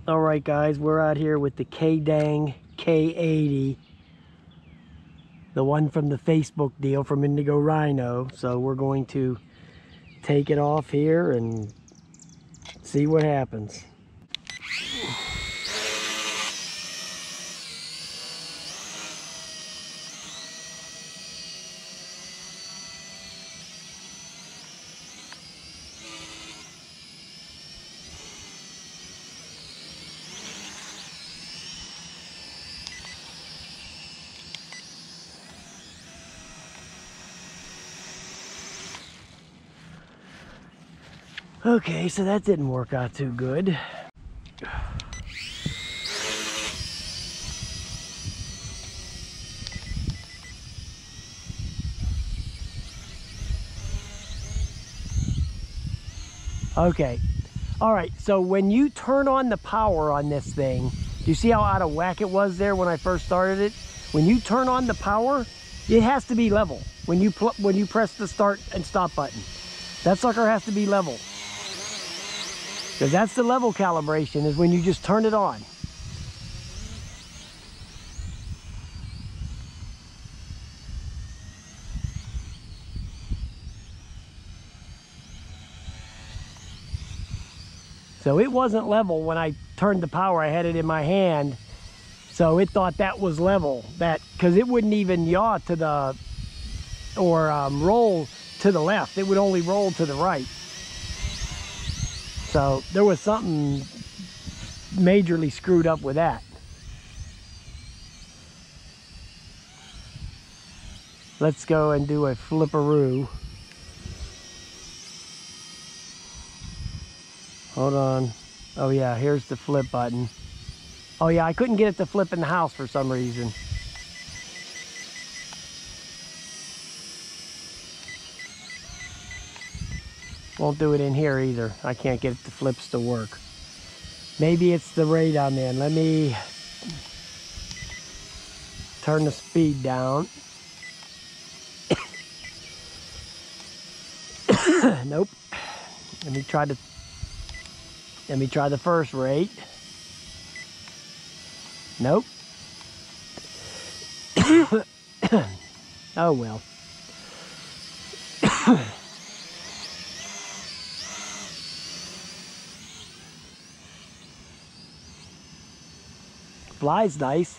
All right, guys, we're out here with the KAIDENG K80, the one from the Facebook deal from Indigo Rhino. So we're going to take it off here and see what happens. Okay, so that didn't work out too good. Okay, all right, so when you turn on the power on this thing, you see how out of whack it was there when I first started it? When you turn on the power, it has to be level when you press the start and stop button. That sucker has to be level. Because that's the level calibration, is when you just turn it on. So it wasn't level when I turned the power. I had it in my hand, so it thought that was level. That because it wouldn't even yaw to the or roll to the left. It would only roll to the right. So there was something majorly screwed up with that. Let's go and do a flipperoo. Hold on. Oh yeah, here's the flip button. Oh yeah, I couldn't get it to flip in the house for some reason. Won't do it in here either. I can't get the flips to work. Maybe it's the rate I'm in. Let me turn the speed down. Nope. Let me try the first rate. Nope. Oh well. Fly's nice.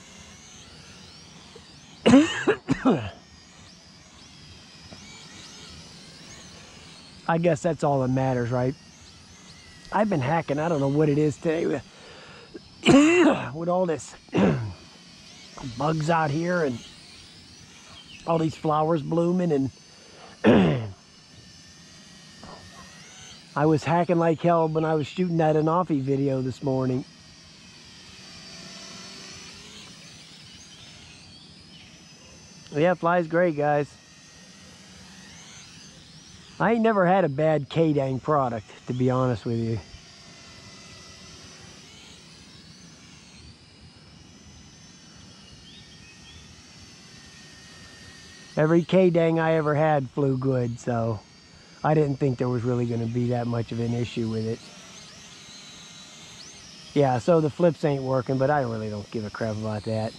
I guess that's all that matters, right? I've been hacking. I don't know what it is today with, with all this bugs out here and all these flowers blooming, and I was hacking like hell when I was shooting that Anafi video this morning. Yeah, fly's great, guys. I ain't never had a bad KAIDENG product, to be honest with you. Every KAIDENG I ever had flew good, so I didn't think there was really going to be that much of an issue with it. Yeah, so the flips ain't working, but I really don't give a crap about that.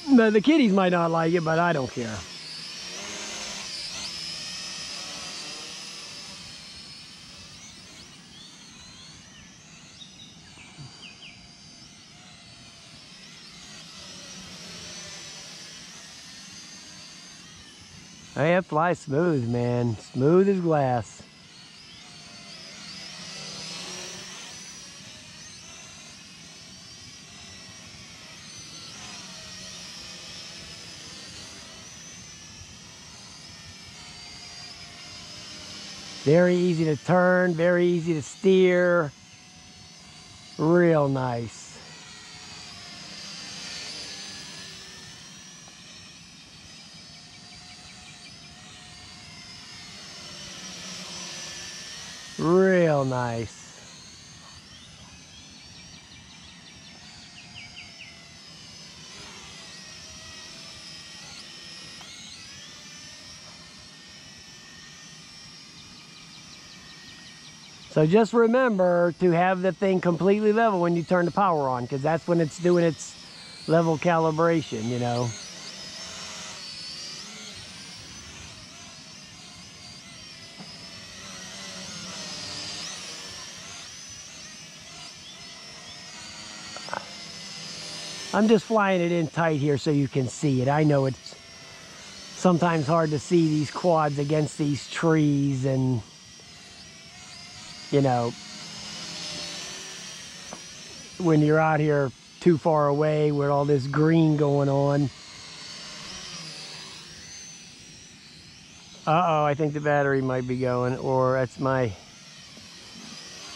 The kiddies might not like it, but I don't care. Oh yeah, fly smooth, man. Smooth as glass. Very easy to turn, very easy to steer. Real nice. Real nice. So just remember to have the thing completely level when you turn the power on, because that's when it's doing its level calibration, you know. I'm just flying it in tight here so you can see it. I know it's sometimes hard to see these quads against these trees, and you know, when you're out here too far away with all this green going on. Uh-oh, I think the battery might be going, or that's my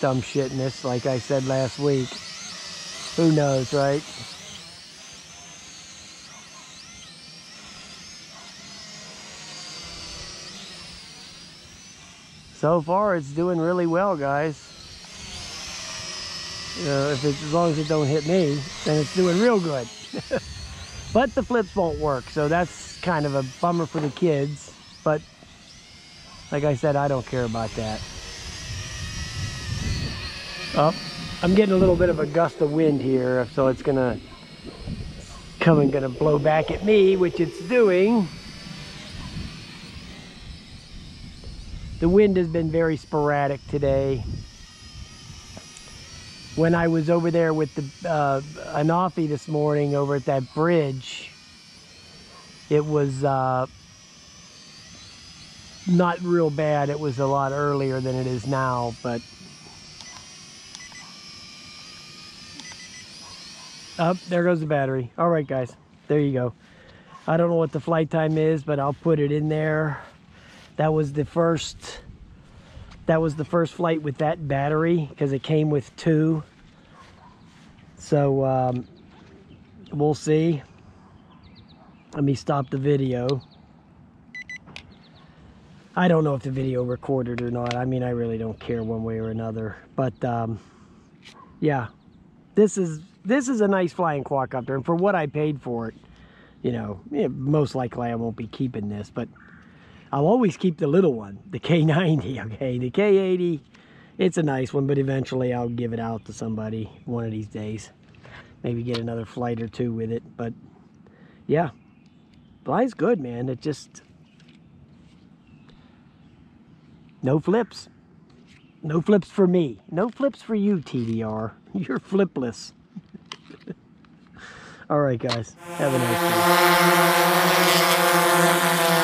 dumb shitness, like I said last week. Who knows, right? So far, it's doing really well, guys. You know, as long as it don't hit me, then it's doing real good. But the flips won't work, so that's kind of a bummer for the kids. But like I said, I don't care about that. Oh, I'm getting a little bit of a gust of wind here, so it's gonna blow back at me, which it's doing. The wind has been very sporadic today. When I was over there with the Anafi this morning over at that bridge, it was not real bad. It was a lot earlier than it is now, but there goes the battery. All right, guys, there you go. I don't know what the flight time is, but I'll put it in there. That was the first flight with that battery, because it came with 2. So we'll see. Let me stop the video. I don't know if the video recorded or not. I mean, I really don't care one way or another. But yeah, this is a nice flying quadcopter, and for what I paid for it, you know, most likely I won't be keeping this, but I'll always keep the little one, the K90, okay? The K80, it's a nice one, but eventually I'll give it out to somebody one of these days. Maybe get another flight or 2 with it, but yeah. Flies good, man. It just... no flips. No flips for me. No flips for you, TDR. You're flipless. All right, guys. Have a nice day.